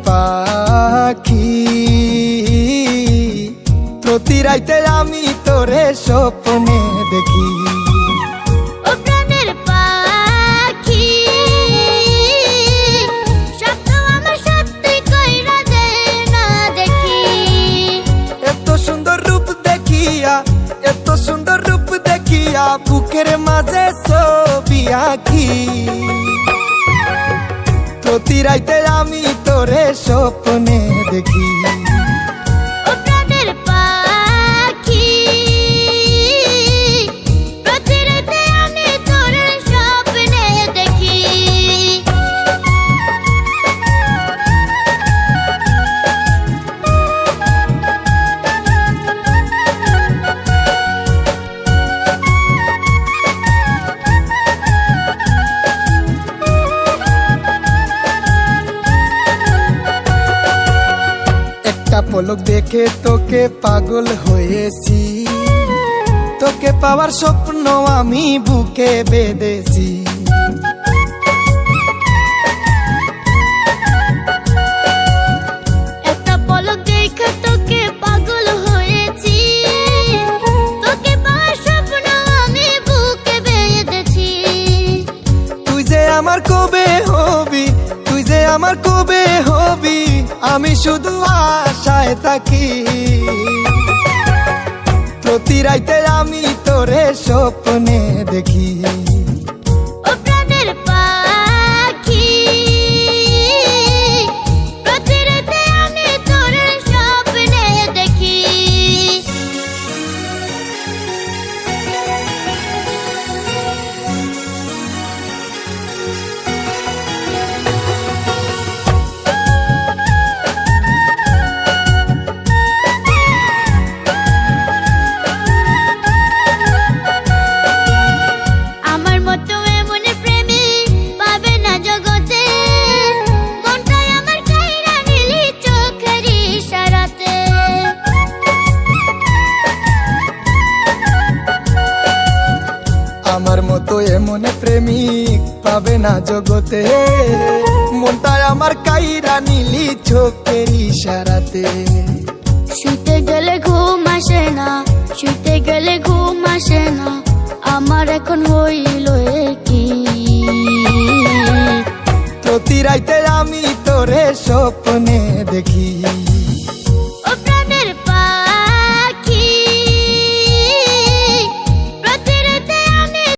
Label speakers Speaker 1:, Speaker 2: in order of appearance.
Speaker 1: পাখি, প্রতি রাইতে আমি তোরে স্বপ্নে দেখি।
Speaker 2: ও প্রাণের পাখি, স্বপ্ন আমার সত্যি কইরা দে না দেখি।
Speaker 1: এত সুন্দর রূপ দেখিয়া, এত সুন্দর রূপ দেখিয়া বুকের মাঝে ছবি আঁকি। প্রতি রাইতে আমি তোরে স্বপ্নে দেখি।
Speaker 2: ও প্রাণের পাখি, প্রতি রাতে আমি তোর স্বপ্নে দেখি।
Speaker 1: একটা পলক দেখে তোকে পাগল হয়েছি, তোকে পাওয়ার স্বপ্ন আমি বুকে বেঁধেছি।
Speaker 2: একটা পলক দেখে তোকে পাগল হয়েছি, তোকে পাওয়ার স্বপ্ন আমি বুকে বেঁধেছি।
Speaker 1: তুই যে আমার কবে হবি, তুই যে আমার কবে হবি, আমি শুধু আশায় থাকি। প্রতি রাইতে আমি তোরে স্বপ্নে দেখি।
Speaker 2: ও প্রাণের পাখি, প্রতি রাতে আমি তোর স্বপ্নে দেখি। আমার মতো এমন প্রেমী পাবে না জগতে, মনটাই আমার কাইরা নিলি চোখের ইশারাতে।
Speaker 1: আমার মতো এমন প্রেমিক পাবে না জগতে, মনটাই আমার কাইরা নিলি চোখের ইশারাতে।
Speaker 2: শুতে গেলে ঘুম আসে না, শুতে গেলে ঘুম আসে না, আমার এখন হইল কি।
Speaker 1: প্রতি রাইতে আমি তোরে স্বপ্নে দেখি।